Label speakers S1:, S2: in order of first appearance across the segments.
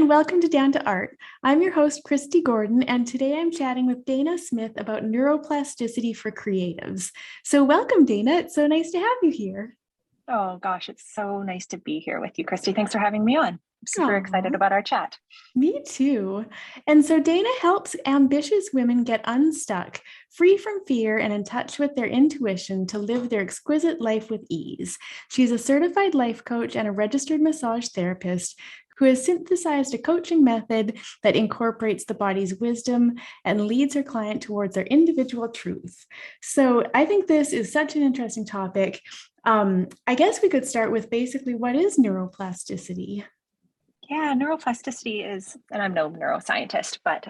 S1: and welcome to Down to Art. I'm your host, Kristy Gordon, and today I'm chatting with Dana Smith about neuroplasticity for creatives. So, welcome, Dana. It's so nice to have you here.
S2: Oh gosh, it's so nice to be here with you, Kristy. Thanks for having me on. I'm super excited
S1: Aw,
S2: about our chat.
S1: me too. And so, Dana helps ambitious women get unstuck, free from fear, and in touch with their intuition to live their exquisite life with ease. She's a certified life coach and a registered massage therapist who has synthesized a coaching method that incorporates the body's wisdom and leads her client towards their individual truth. So I think this is such an interesting topic. I guess we could start with basically what is neuroplasticity?
S2: Yeah, neuroplasticity is, and I'm no neuroscientist, but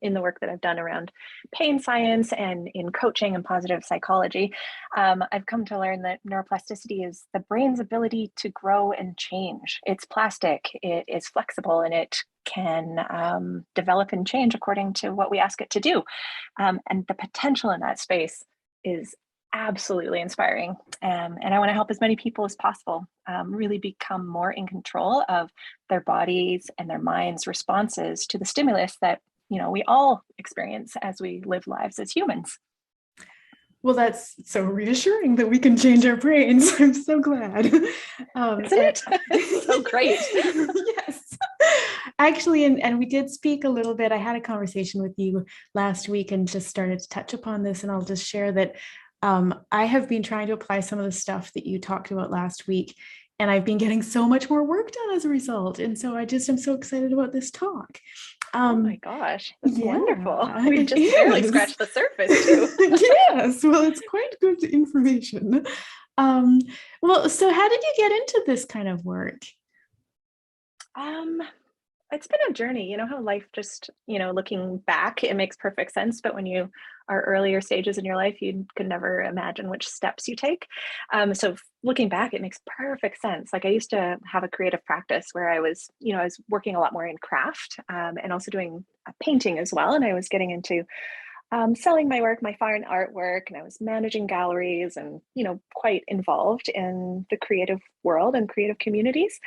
S2: in the work that I've done around pain science and in coaching and positive psychology, I've come to learn that neuroplasticity is the brain's ability to grow and change. It's plastic, it is flexible, and it can develop and change according to what we ask it to do. And the potential in that space is absolutely inspiring. And I want to help as many people as possible really become more in control of their bodies and their minds' responses to the stimulus that we all experience as we live lives as humans.
S1: Well, that's so reassuring that we can change our brains. I'm so glad.
S2: Isn't it? It's so great.
S1: Yes. Actually, and we did speak a little bit. I had a conversation with you last week and just started to touch upon this. And I'll just share that I have been trying to apply some of the stuff that you talked about last week, and I've been getting so much more work done as a result. And so I just am so excited about this talk.
S2: Oh my gosh, that's
S1: Yeah,
S2: wonderful. We've
S1: it
S2: just barely
S1: is.
S2: scratched the surface too.
S1: Yes, well, it's quite good information. Um, well, so how did you get into this kind of work?
S2: Um, it's been a journey. You know how life just, looking back, it makes perfect sense. But when you are earlier stages in your life, you could never imagine which steps you take. So looking back, it makes perfect sense. Like I used to have a creative practice where I was working a lot more in craft and also doing painting as well. And I was getting into selling my work, my fine artwork, and I was managing galleries and, quite involved in the creative world and creative communities.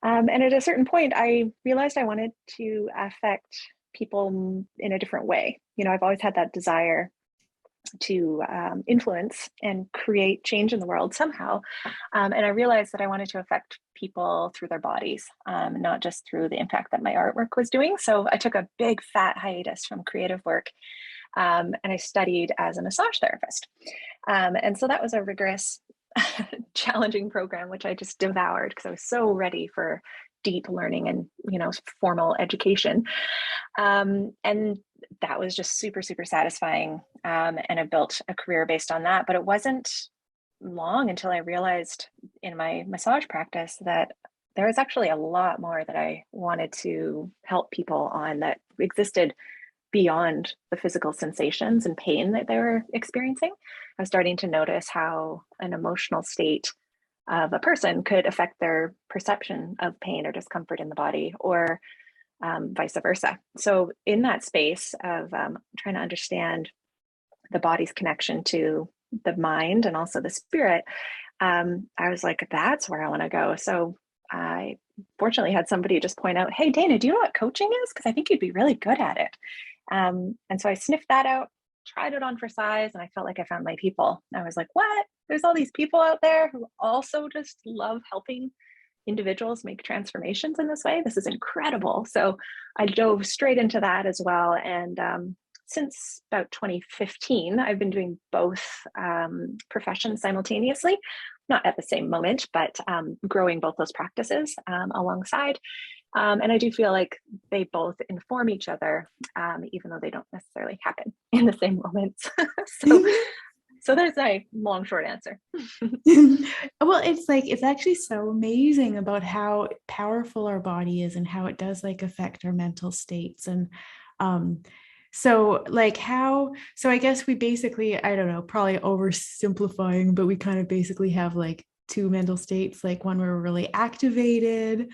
S2: And at a certain point, I realized I wanted to affect people in a different way. I've always had that desire to influence and create change in the world somehow. And I realized that I wanted to affect people through their bodies, not just through the impact that my artwork was doing. So I took a big fat hiatus from creative work and I studied as a massage therapist. And so that was a rigorous, challenging program, which I just devoured because I was so ready for deep learning and, formal education. And that was just super, super satisfying. And I built a career based on that. But it wasn't long until I realized in my massage practice that there was actually a lot more that I wanted to help people on that existed beyond the physical sensations and pain that they were experiencing. I was starting to notice how an emotional state of a person could affect their perception of pain or discomfort in the body, or vice versa. So, in that space of trying to understand the body's connection to the mind and also the spirit, I was like, that's where I want to go. So, I fortunately had somebody just point out, hey, Dana, do you know what coaching is? Because I think you'd be really good at it. And so I sniffed that out, tried it on for size, and I felt like I found my people. I was like, what? There's all these people out there who also just love helping individuals make transformations in this way. This is incredible. So I dove straight into that as well. And since about 2015, I've been doing both professions simultaneously, not at the same moment, but growing both those practices alongside. And I do feel like they both inform each other, even though they don't necessarily happen in the same moments. so, so there's my long, short answer.
S1: Well, it's actually so amazing about how powerful our body is and how it does affect our mental states. And so I guess we basically, I don't know, probably oversimplifying, but we kind of basically have two mental states, one where we're really activated,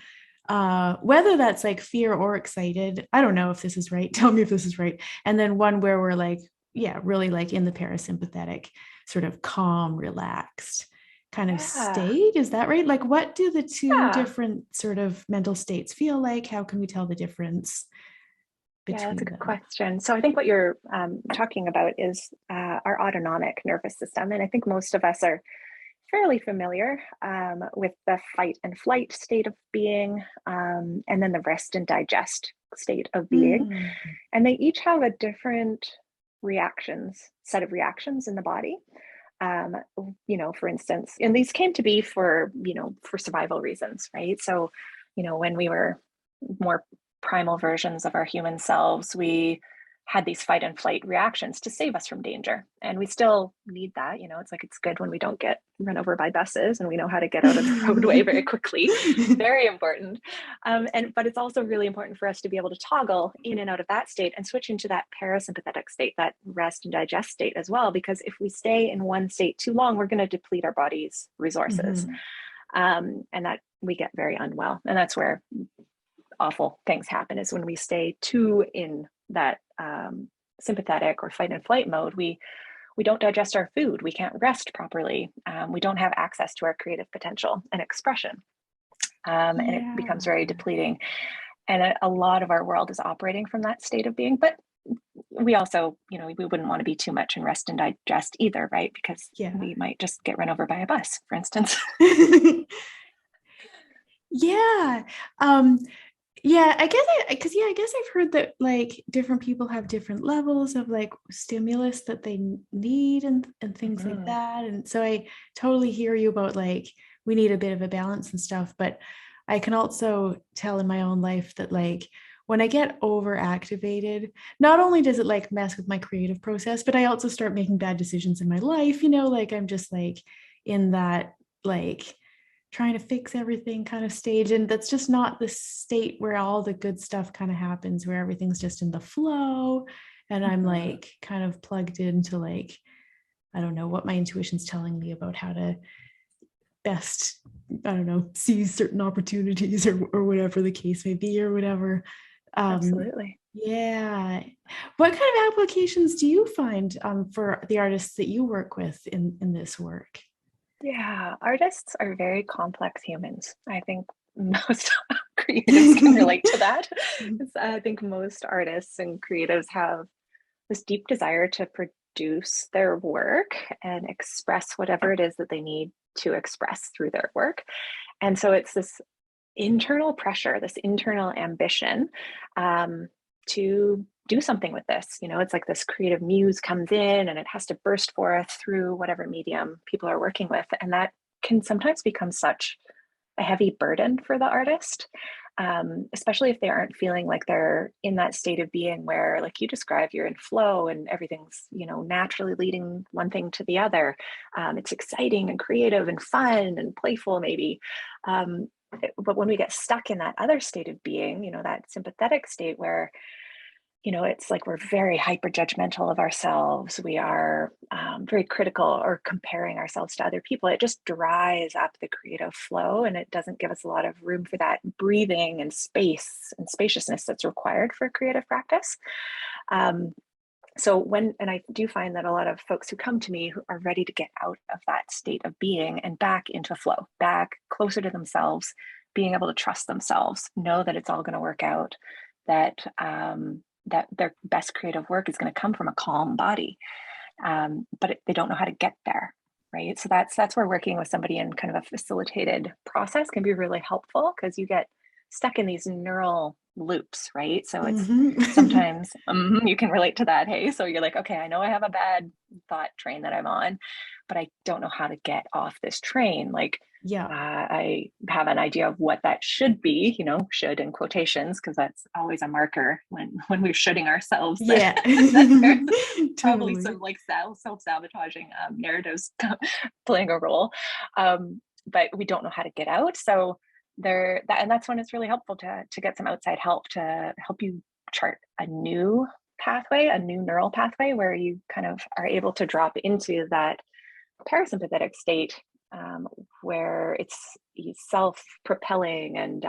S1: whether that's fear or excited. I don't know if this is right. Tell me if this is right. And then one where we're really in the parasympathetic, sort of calm, relaxed kind of
S2: Yeah.
S1: state. Is that right? Like, what do the two
S2: Yeah.
S1: different sort of mental states feel like? How can we tell the difference
S2: Yeah, that's a
S1: between
S2: good
S1: them?
S2: question. So I think what you're talking about is our autonomic nervous system. And I think most of us are fairly familiar with the fight and flight state of being, and then the rest and digest state of being.
S1: Mm.
S2: And they each have a different set of reactions in the body. Um, for instance, and these came to be for survival reasons, right? So, when we were more primal versions of our human selves, we had these fight and flight reactions to save us from danger. And we still need that. It's like it's good when we don't get run over by buses and we know how to get out of the roadway very quickly. Very important. But it's also really important for us to be able to toggle in and out of that state and switch into that parasympathetic state, that rest and digest state as well. Because if we stay in one state too long, we're going to deplete our body's resources.
S1: Mhm.
S2: And that we get very unwell. And that's where awful things happen, is when we stay too in that sympathetic or fight and flight mode. We don't digest our food. We can't rest properly. We don't have access to our creative potential and expression. And it becomes
S1: Yeah.
S2: very depleting. And a lot of our world is operating from that state of being. But we also, we wouldn't want to be too much in rest and digest either, right? Because
S1: Yeah.
S2: we might just get run over by a bus, for instance.
S1: Yeah. Um, yeah, I guess I've heard that like different people have different levels of like stimulus that they need and things like
S2: Mm-hmm.
S1: that. And so I totally hear you about like we need a bit of a balance and stuff, but I can also tell in my own life that like when I get overactivated, not only does it like mess with my creative process, but I also start making bad decisions in my life, like I'm just like in that like trying to fix everything kind of stage. And that's just not the state where all the good stuff kind of happens, where everything's just in the flow. And I'm
S2: Mm-hmm.
S1: like kind of plugged into like, I don't know what my intuition's telling me about how to best, I don't know, seize certain opportunities or whatever the case may be or whatever.
S2: Absolutely.
S1: Yeah. What kind of applications do you find for the artists that you work with in this work?
S2: Yeah, artists are very complex humans. I think most creatives can relate to that. I think most artists and creatives have this deep desire to produce their work and express whatever it is that they need to express through their work. And so it's this internal pressure, this internal ambition to do something with this. It's like this creative muse comes in and it has to burst forth through whatever medium people are working with. And that can sometimes become such a heavy burden for the artist, especially if they aren't feeling like they're in that state of being where, like you described, you're in flow and everything's, naturally leading one thing to the other. It's exciting and creative and fun and playful, maybe. But when we get stuck in that other state of being, that sympathetic state where it's like we're very hyper judgmental of ourselves. We are very critical or comparing ourselves to other people. It just dries up the creative flow and it doesn't give us a lot of room for that breathing and space and spaciousness that's required for creative practice. Um, and I do find that a lot of folks who come to me who are ready to get out of that state of being and back into flow, back closer to themselves, being able to trust themselves, know that it's all going to work out, that that their best creative work is going to come from a calm body, but they don't know how to get there, right? So that's where working with somebody in kind of a facilitated process can be really helpful, because you get stuck in these neural loops, right? So it's
S1: Mhm.
S2: sometimes you can relate to that. Hey, so you're like, okay, I know I have a bad thought train that I'm on, but I don't know how to get off this train. Like,
S1: Yeah.
S2: I have an idea of what that should be, should in quotations, because that's always a marker when we're shoulding ourselves that,
S1: Yeah.
S2: that there's probably some
S1: Totally.
S2: like self-sabotaging narratives playing a role. But we don't know how to get out. So and that's when it's really helpful to get some outside help to help you chart a new pathway, a new neural pathway, where you kind of are able to drop into that parasympathetic state, where it's self-propelling and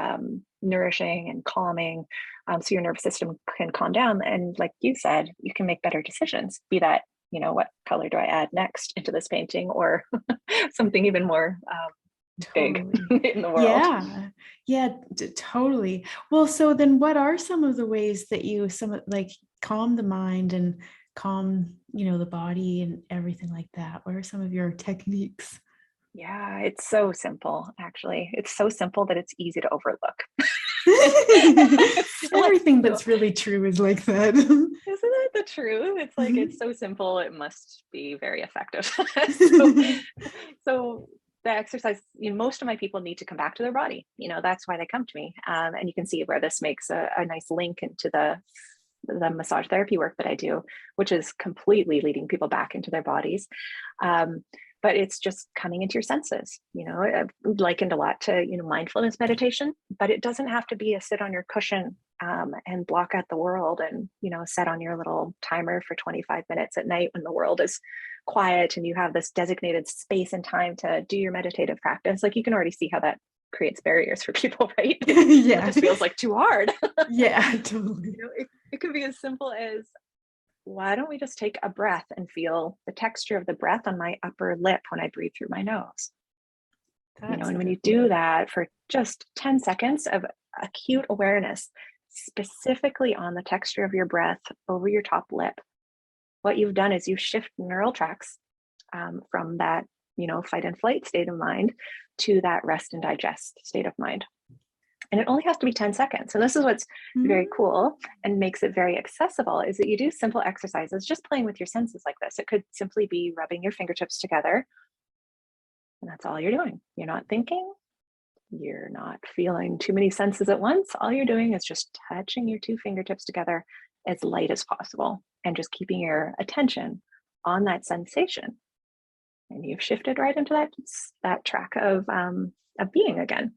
S2: nourishing and calming, so your nervous system can calm down. And like you said, you can make better decisions, be that what color do I add next into this painting, or something even more big
S1: Totally.
S2: in the world.
S1: Yeah. Yeah, totally. Well, so then what are some of the ways that you like calm the mind and calm, the body and everything like that? What are some of your techniques?
S2: Yeah, it's so simple, actually. It's so simple that it's easy to overlook. It's like,
S1: Everything
S2: so,
S1: that's really true is like that.
S2: isn't that the truth? It's like, it's so simple, it must be very effective. so, so the exercise, most of my people need to come back to their body. That's why they come to me. And you can see where this makes a nice link into the massage therapy work that I do, which is completely leading people back into their bodies. But it's just coming into your senses. I've likened a lot to, mindfulness meditation, but it doesn't have to be a sit on your cushion and block out the world and, set on your little timer for 25 minutes at night when the world is quiet and you have this designated space and time to do your meditative practice. Like, you can already see how that creates barriers for people, right?
S1: Yeah.
S2: It just feels like too hard.
S1: Yeah, totally.
S2: It could be as simple as, why don't we just take a breath and feel the texture of the breath on my upper lip when I breathe through my nose?
S1: That's
S2: And
S1: a
S2: when you
S1: good
S2: do
S1: one.
S2: that for just 10 seconds of acute awareness, specifically on the texture of your breath over your top lip, what you've done is you shift neural tracks from that, fight and flight state of mind to that rest and digest state of mind. And it only has to be 10 seconds. And this is what's very cool and makes it very accessible, is that you do simple exercises, just playing with your senses like this. It could simply be rubbing your fingertips together. And that's all you're doing. You're not thinking. You're not feeling too many senses at once. All you're doing is just touching your two fingertips together as light as possible and just keeping your attention on that sensation. And you've shifted right into that track of being again.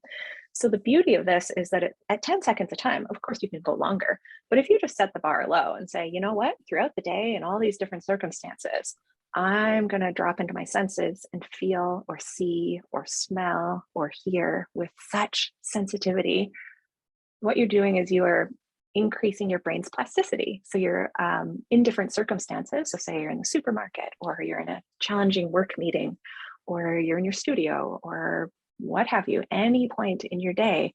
S2: So the beauty of this is that at 10 seconds a time, of course you can go longer, but if you just set the bar low and say, you know what, throughout the day and all these different circumstances, I'm going to drop into my senses and feel or see or smell or hear with such sensitivity. What you're doing is you are increasing your brain's plasticity. So you're in different circumstances. So say you're in the supermarket, or you're in a challenging work meeting, or you're in your studio, or what have you, any point in your day,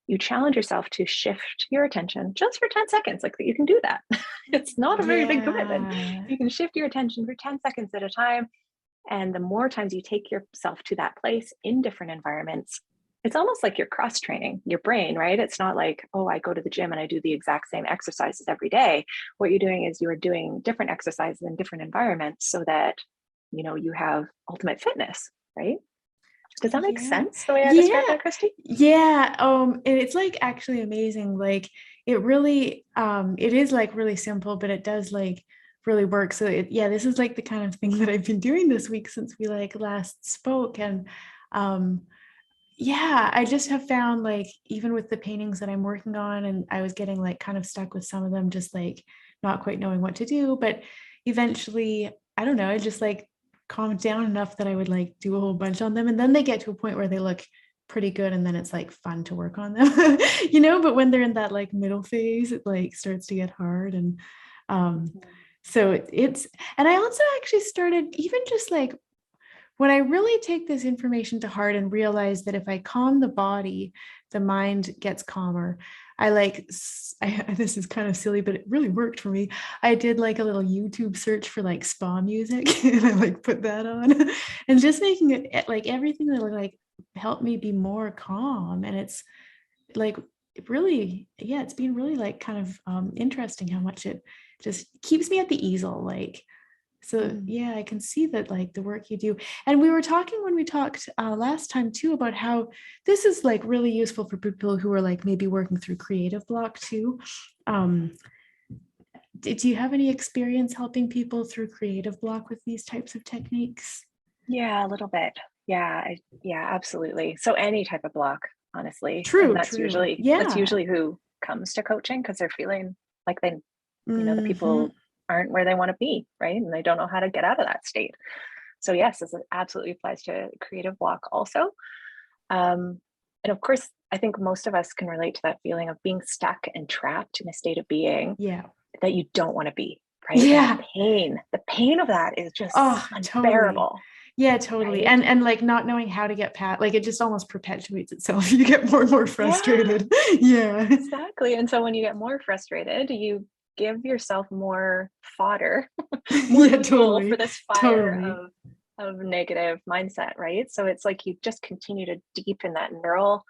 S2: you challenge yourself to shift your attention just for 10 seconds. Like, you can do that. It's not a very big commitment.
S1: Yeah.
S2: You can shift your attention for 10 seconds at a time. And the more times you take yourself to that place in different environments, it's almost like you're cross training your brain, right? It's not like, oh, I go to the gym and I do the exact same exercises every day. What you're doing is you are doing different exercises in different environments so that, you have ultimate fitness, right? Does that make
S1: Yeah.
S2: sense the way I described
S1: Yeah.
S2: that, Kristy?
S1: Yeah. And it's like actually amazing. Like it really, it is like really simple, but it does like really work. So yeah, this is like the kind of thing that I've been doing this week since we like last spoke. And um, yeah, I just have found like even with the paintings that I'm working on, and I was getting like kind of stuck with some of them, just like not quite knowing what to do. But eventually, I don't know, I just like calmed down enough that I would like do a whole bunch on them. And then they get to a point where they look pretty good. And then it's like fun to work on them, but when they're in that like middle phase, it like starts to get hard. And so it's, and I also actually started even just like when I really take this information to heart and realize that if I calm the body, the mind gets calmer. I like, this is kind of silly, but it really worked for me. I did like a little YouTube search for like spa music and I like put that on and just making it like everything that like helped me be more calm. And it's like really, yeah, it's been really like kind of interesting how much it just keeps me at the easel. Like, so yeah, I can see that like the work you do. And we were talking when we talked last time too about how this is like really useful for people who are like maybe working through creative block too. Do you have any experience helping people through creative block with these types of techniques?
S2: Yeah, a little bit. Yeah, yeah, absolutely. So any type of block, honestly, and
S1: True,
S2: that's
S1: true.
S2: usually
S1: Yeah.
S2: who comes to coaching because they're feeling like the
S1: Hmm.
S2: people aren't where they want to be, right? And they don't know how to get out of that state. So yes, this absolutely applies to creative block also. And of course, I think most of us can relate to that feeling of being stuck and trapped in a state of being
S1: Yeah.
S2: that you don't want to be, right? And
S1: Yeah.
S2: the pain of that is just
S1: Oh, totally.
S2: unbearable,
S1: Yeah, totally.
S2: right?
S1: And like not knowing how to get past, like it just almost perpetuates itself. You get more and more
S2: Yeah,
S1: frustrated. Yeah.
S2: exactly. And so when you get more frustrated, you give yourself more fodder, more
S1: Yeah,
S2: fuel for
S1: totally.
S2: this fire
S1: Totally.
S2: of negative mindset, right? So it's like you just continue to deepen that neural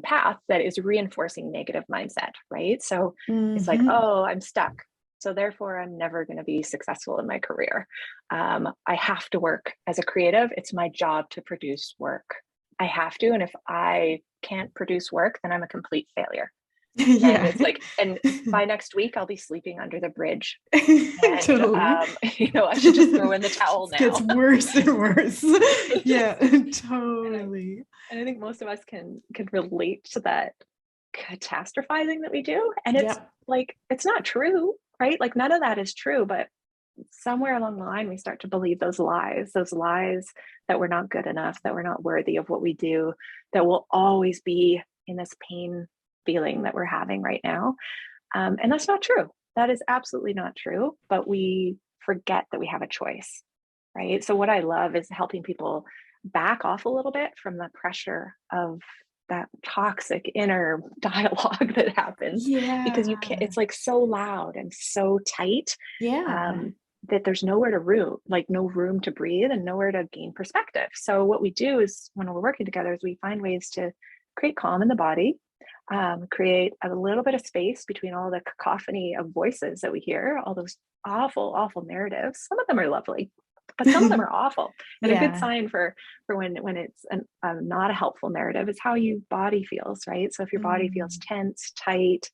S2: path that is reinforcing negative mindset, right? So it's like,
S1: Hmm.
S2: oh, I'm stuck. So therefore, I'm never going to be successful in my career. I have to work as a creative. It's my job to produce work. I have to. And if I can't produce work, then I'm a complete failure. And
S1: Yeah.
S2: it's like, and by next week, I'll be sleeping under the bridge. And,
S1: Totally.
S2: I should just throw in the towel
S1: It gets
S2: now.
S1: worse and worse. Yeah,
S2: and I
S1: totally.
S2: and I think most of us can relate to that catastrophizing that we do. And it's
S1: Yep.
S2: like, it's not true, right? Like none of that is true, but somewhere along the line we start to believe those lies that we're not good enough, that we're not worthy of what we do, that we'll always be in this pain feeling that we're having right now. And that's not true. That is absolutely not true, but we forget that we have a choice, right? So what I love is helping people back off a little bit from the pressure of that toxic inner dialogue that happens, because you can't,
S1: Yeah.
S2: it's like so loud and so tight,
S1: Yeah.
S2: um, that there's nowhere to room, like no room to breathe and nowhere to gain perspective. So what we do is when we're working together is we find ways to create calm in the body, create a little bit of space between all the cacophony of voices that we hear, all those awful, awful narratives. Some of them are lovely, but some of them are awful. And a good
S1: Yeah.
S2: sign for when it's not a helpful narrative is how your body feels, right? So if your body feels
S1: Mm.
S2: tense, tight,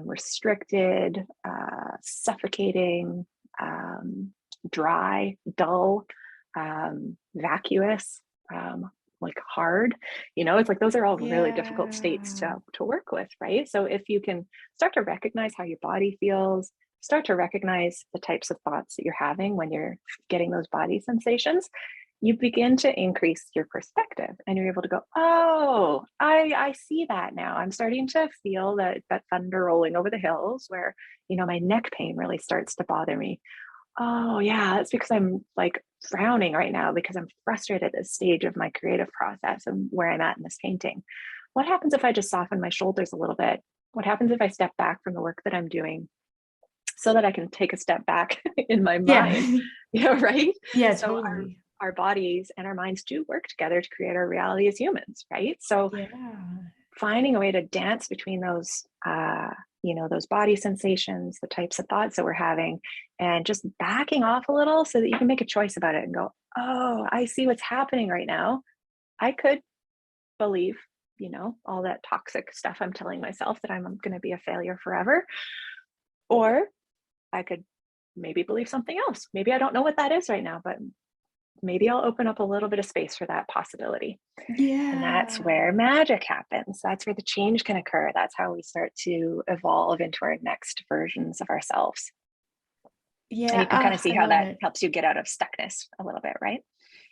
S2: restricted, suffocating, dry, dull, vacuous, like hard, it's like those are all really difficult states
S1: Yeah.
S2: to work with, right? So if you can start to recognize how your body feels, start to recognize the types of thoughts that you're having when you're getting those body sensations, you begin to increase your perspective and you're able to go, oh, I see that now. I'm starting to feel that thunder rolling over the hills where, my neck pain really starts to bother me. Oh, yeah, that's because I'm like frowning right now because I'm frustrated at this stage of my creative process and where I'm at in this painting. What happens if I just soften my shoulders a little bit? What happens if I step back from the work that I'm doing so that I can take a step back in my mind?
S1: Yeah.
S2: Right?
S1: Yeah,
S2: So
S1: totally.
S2: our bodies and our minds do work together to create our reality as humans, right? So
S1: Yeah.
S2: finding a way to dance between those body sensations, the types of thoughts that we're having, and just backing off a little so that you can make a choice about it and go, oh, I see what's happening right now. I could believe, all that toxic stuff I'm telling myself that I'm going to be a failure forever. Or I could maybe believe something else. Maybe I don't know what that is right now, but maybe I'll open up a little bit of space for that possibility. And that's
S1: Yeah.
S2: where magic happens. That's where the change can occur. That's how we start to evolve into our next versions of ourselves. And
S1: Yeah.
S2: you can kind of see
S1: I
S2: how
S1: love
S2: that
S1: it.
S2: helps you get out of stuckness a little bit, right?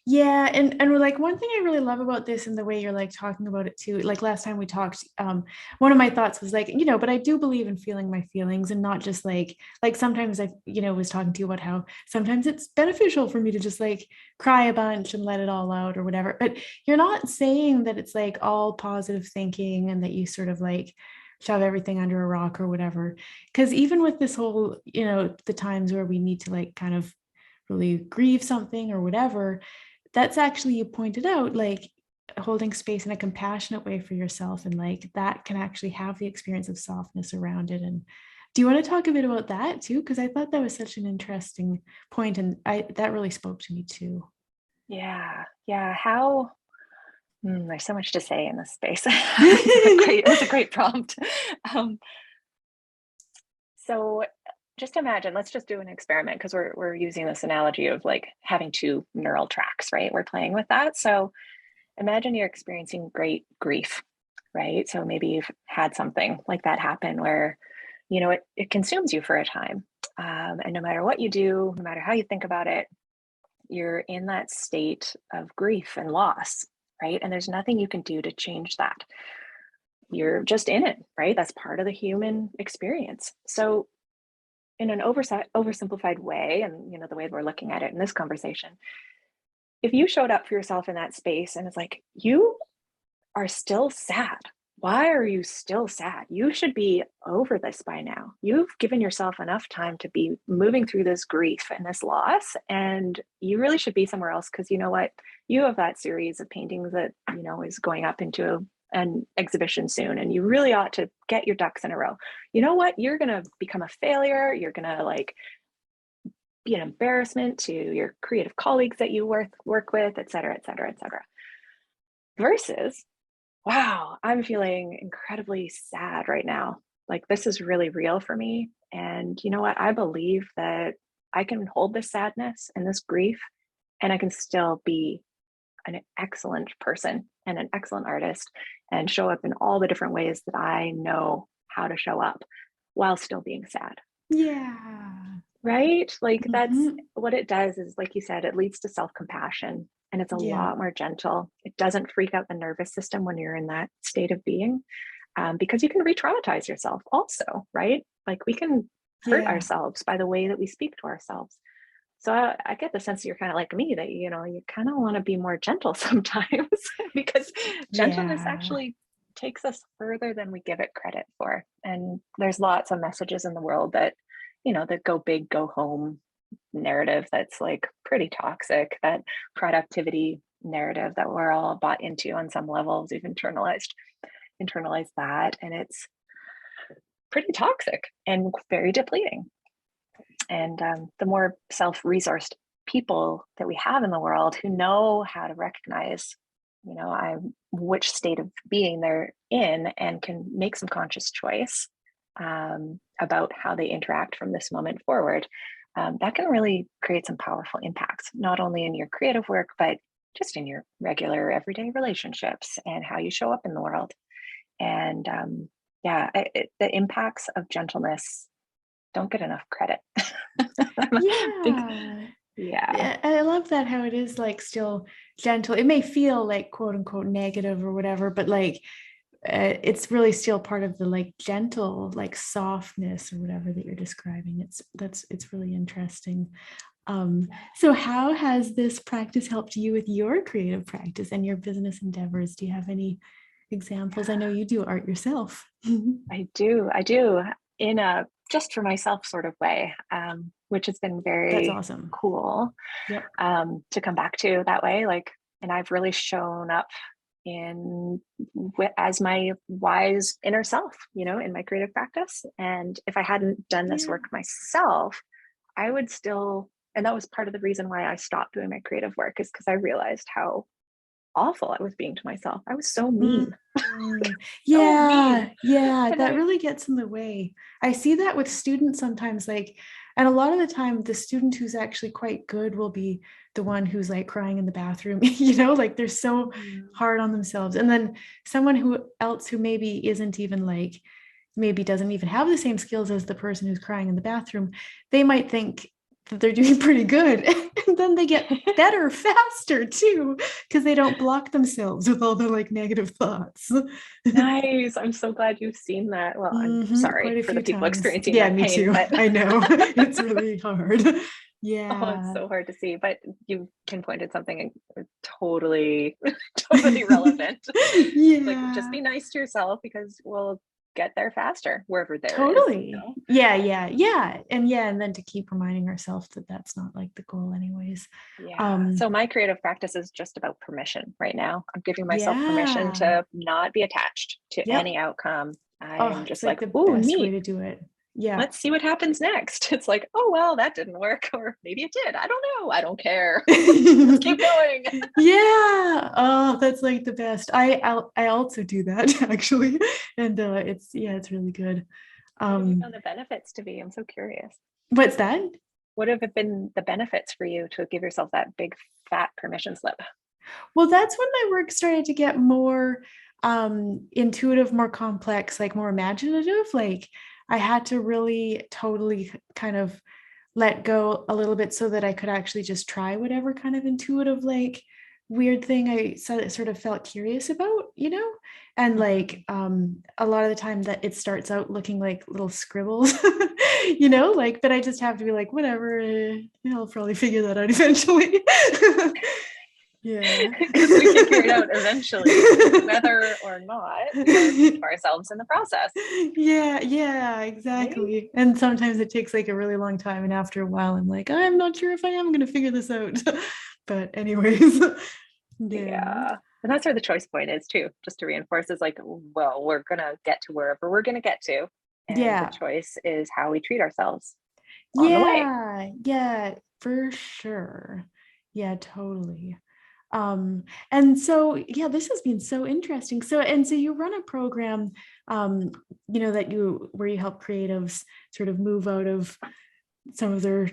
S1: Yeah, and we're like one thing I really love about this and the way you're like talking about it too. Like last time we talked, one of my thoughts was like, but I do believe in feeling my feelings and not just like sometimes I, was talking to you about how sometimes it's beneficial for me to just like cry a bunch and let it all out or whatever. But you're not saying that it's like all positive thinking and that you sort of like shove everything under a rock or whatever. Because even with this whole, the times where we need to like kind of really grieve something or whatever, that's actually, you pointed out, like holding space in a compassionate way for yourself, and like that can actually have the experience of softness around it. And do you want to talk a bit about that too, because I thought that was such an interesting point and I that really spoke to me too.
S2: Yeah. Yeah. There's so much to say in this space. It was a great prompt. Um, so just imagine, let's just do an experiment because we're using this analogy of like having two neural tracks, right? We're playing with that. So imagine you're experiencing great grief, right? So maybe you've had something like that happen where, it consumes you for a time. And no matter what you do, no matter how you think about it, you're in that state of grief and loss, right? And there's nothing you can do to change that. You're just in it, right? That's part of the human experience. So in an oversimplified way, and the way we're looking at it in this conversation, if you showed up for yourself in that space and it's like, you are still sad. Why are you still sad? You should be over this by now. You've given yourself enough time to be moving through this grief and this loss, and you really should be somewhere else, because you know what? You have that series of paintings that, is going up into an exhibition soon, and you really ought to get your ducks in a row. You know what? You're going to become a failure. You're going to be an embarrassment to your creative colleagues that you work with, et cetera, et cetera, et cetera. Versus, wow, I'm feeling incredibly sad right now. Like, this is really real for me. And you know what? I believe that I can hold this sadness and this grief, and I can still be an excellent person and an excellent artist and show up in all the different ways that I know how to show up while still being sad.
S1: Yeah.
S2: Right? Like, that's
S1: Mhm.
S2: what it does, is like you said, it leads to self-compassion, and it's a
S1: Yeah.
S2: lot more gentle. It doesn't freak out the nervous system when you're in that state of being, because you can re-traumatize yourself also, right? Like, we can hurt
S1: Yeah.
S2: ourselves by the way that we speak to ourselves. So I get the sense that you're kind of like me, that, you kind of want to be more gentle sometimes, because gentleness
S1: Yeah.
S2: actually takes us further than we give it credit for. And there's lots of messages in the world that, that go big, go home narrative that's like pretty toxic, that productivity narrative that we're all bought into on some levels. We've internalized that, and it's pretty toxic and very depleting. And the more self-resourced people that we have in the world, who know how to recognize, which state of being they're in, and can make some conscious choice about how they interact from this moment forward, that can really create some powerful impacts, not only in your creative work, but just in your regular everyday relationships and how you show up in the world. And the impacts of gentleness don't get enough credit. Big,
S1: Yeah.
S2: yeah,
S1: Yeah, I love that, how it is like still gentle. It may feel like quote unquote negative or whatever, but like it's really still part of the like gentle, like softness or whatever that you're describing. It's really interesting. So how has this practice helped you with your creative practice and your business endeavors? Do you have any examples? I know you do art yourself.
S2: I do. I do, in a just for myself sort of way, which has been
S1: That's
S2: very
S1: awesome.
S2: cool,
S1: Yep.
S2: to come back to that way. Like, and I've really shown up in as my wise inner self, in my creative practice. And if I hadn't done this
S1: Yeah.
S2: work myself, I would still, and that was part of the reason why I stopped doing my creative work, is because I realized how awful I was being to myself. I was so mean,
S1: Mm,
S2: so mean.
S1: yeah, yeah,
S2: And
S1: that really gets in the way. I see that with students sometimes, like, and a lot of the time, the student who's actually quite good will be the one who's like crying in the bathroom, like they're so hard on themselves. And then someone who else who maybe isn't even like, maybe doesn't even have the same skills as the person who's crying in the bathroom, they might think that they're doing pretty good. And then they get better faster too, because they don't block themselves with all the like negative thoughts.
S2: Nice. I'm so glad you've seen that. Well, I'm
S1: Quite
S2: sorry
S1: a
S2: for the
S1: few
S2: people
S1: times.
S2: experiencing
S1: Yeah,
S2: that
S1: me
S2: pain,
S1: too.
S2: but
S1: I know. It's really hard.
S2: oh, it's
S1: Yeah.
S2: so hard to see. But you pinpointed something totally, totally relevant. Like, just
S1: Yeah.
S2: be nice to yourself, because we'll get there faster wherever there is.
S1: Totally. Yeah, yeah, yeah. And then to keep reminding ourselves that that's not like the goal anyways.
S2: Yeah.
S1: Um,
S2: So my creative practice is just about permission right now. I'm giving myself permission
S1: yeah.
S2: to not be attached to
S1: Yep.
S2: any outcome.
S1: Oh,
S2: I'm
S1: it's
S2: just
S1: like
S2: like,
S1: the
S2: oh,
S1: best way
S2: neat.
S1: to do it. Yeah.
S2: Let's see what happens next. It's like, oh, well, that didn't work. Or maybe it did. I don't know. I don't care. Just keep going.
S1: Yeah. Oh, that's like the best. I also do that actually. And it's really good.
S2: What have you
S1: Um,
S2: found the benefits to be? I'm so curious.
S1: what's that?
S2: What have been the benefits for you to give yourself that big fat permission slip?
S1: Well, that's when my work started to get more intuitive, more complex, like more imaginative. Like I had to really totally kind of let go a little bit so that I could actually just try whatever kind of intuitive, like weird thing I sort of felt curious about. And
S2: Mhm.
S1: like a lot of the time that it starts out looking like little scribbles, like, but I just have to be like, whatever, I'll probably figure that out eventually. Yeah.
S2: Because we figure it out eventually, whether or not we are true to ourselves in the process,
S1: Yeah,
S2: right?
S1: exactly. And sometimes it takes like a really long time. And after a while, I'm like, I'm not sure if I am going to figure this out. But, anyways, yeah.
S2: Yeah. And that's where the choice point is too, just to reinforce is like, well, we're going to get to wherever we're going to get to. And the
S1: Yeah.
S2: choice is how we treat ourselves on the way.
S1: Yeah, for sure. Yeah, totally. And so yeah, this has been so interesting. So you run a program, um, that where you help creatives sort of move out of some of their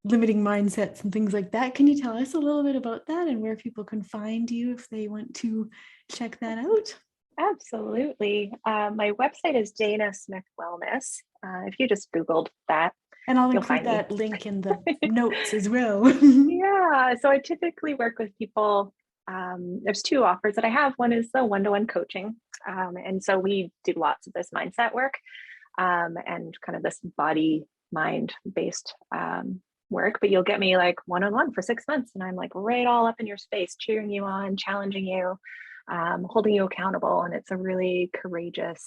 S1: limiting mindsets and things like that. Can you tell us a little bit about that and where people can find you if they want to check that out?
S2: Absolutely. My website is Dana Smith Wellness. If you just Googled that,
S1: And I'll
S2: you'll
S1: include
S2: find me.
S1: that link in the notes as well.
S2: Yeah. So I typically work with people. There's two offers that I have. One is the one-to-one coaching. And so we do lots of this mindset work and kind of this body mind based work. But you'll get me like one-on-one for 6 months. And I'm like right all up in your space, cheering you on, challenging you, holding you accountable. And it's a really courageous,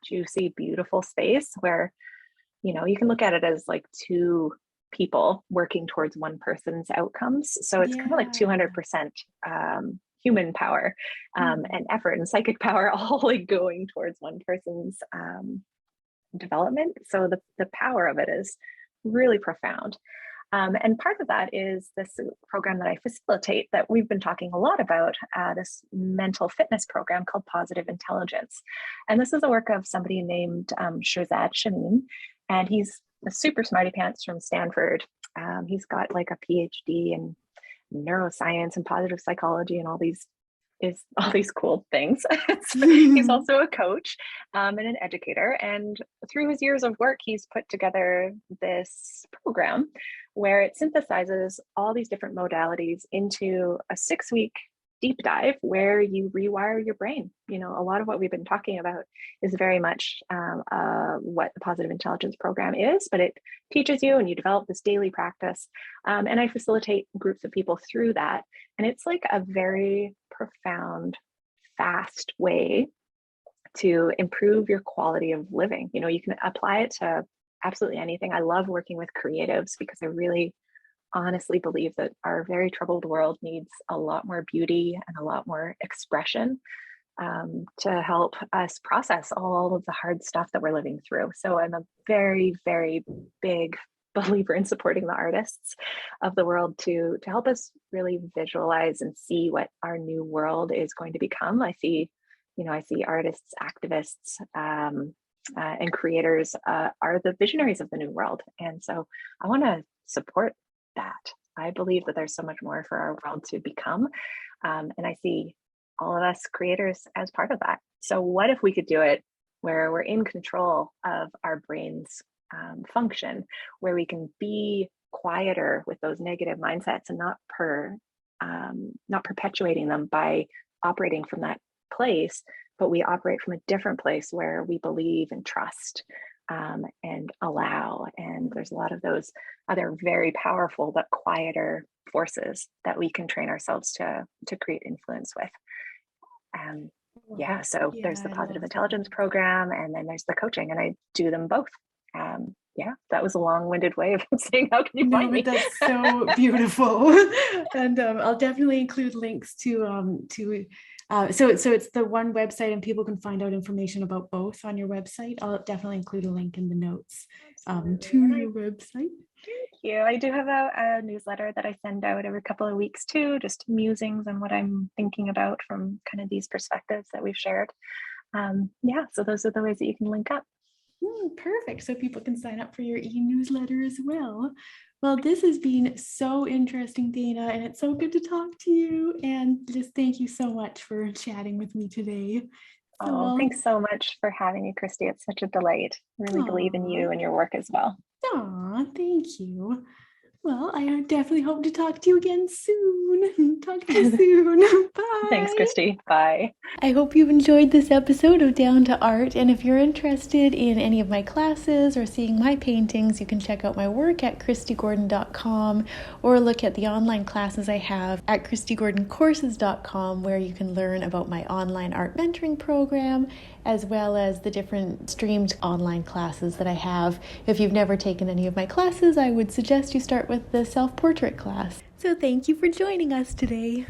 S2: juicy, beautiful space where you can look at it as like two people working towards one person's outcomes. So it's kind of like
S1: Yeah.
S2: 200% human power
S1: Mm.
S2: and effort and psychic power, all like going towards one person's development. So the power of it is really profound. And part of that is this program that I facilitate that we've been talking a lot about, this mental fitness program called Positive Intelligence. And this is the work of somebody named Shirzad Shamim. And he's a super smarty pants from Stanford. He's got like a PhD in neuroscience and positive psychology and all these cool things. So he's also a coach and an educator. And through his years of work, he's put together this program where it synthesizes all these different modalities into a 6 week deep dive where you rewire your brain. A lot of what we've been talking about is very much what the positive intelligence program is, but it teaches you and you develop this daily practice. And I facilitate groups of people through that. And it's like a very profound, fast way to improve your quality of living. You can apply it to absolutely anything. I love working with creatives because I really honestly believe that our very troubled world needs a lot more beauty and a lot more expression to help us process all of the hard stuff that we're living through. So I'm a very, very big believer in supporting the artists of the world to help us really visualize and see what our new world is going to become. I see artists, activists, and creators are the visionaries of the new world. And so I want to support that. I believe that there's so much more for our world to become. And I see all of us creators as part of that. So, what if we could do it where we're in control of our brain's function, where we can be quieter with those negative mindsets and not perpetuating them by operating from that place, but we operate from a different place where we believe and trust and allow. And there's a lot of those other very powerful but quieter forces that we can train ourselves to create influence with. Yeah, so there's
S1: Yeah,
S2: the
S1: I
S2: positive
S1: love that.
S2: intelligence program, and then there's the coaching, and I do them both. Yeah, that was a long-winded way of saying how can you
S1: No,
S2: find
S1: but
S2: me?
S1: that's so beautiful. And I'll definitely include links so it's the one website and people can find out information about both on your website. I'll definitely include a link in the notes
S2: Absolutely,
S1: to
S2: and
S1: your website.
S2: thank you. I do have a newsletter that I send out every couple of weeks too, just musings on what I'm thinking about from kind of these perspectives that we've shared. Yeah, so those are the ways that you can link up.
S1: Perfect. So people can sign up for your e-newsletter as well. Well, this has been so interesting, Dana, and it's so good to talk to you. And just thank you so much for chatting with me today. So
S2: Oh, thanks so much for having me, Kristy. It's such a delight. I really believe in
S1: aw,
S2: you and your work as well.
S1: thank you. Well, I definitely hope to talk to you again soon. Talk to you soon.
S2: Thanks,
S1: Bye.
S2: Kristy. Bye.
S1: I hope you've enjoyed this episode of Down to Art, and if you're interested in any of my classes or seeing my paintings, you can check out my work at kristygordon.com or look at the online classes I have at kristygordoncourses.com, where you can learn about my online art mentoring program as well as the different streamed online classes that I have. If you've never taken any of my classes, I would suggest you start with the self-portrait class. So thank you for joining us today.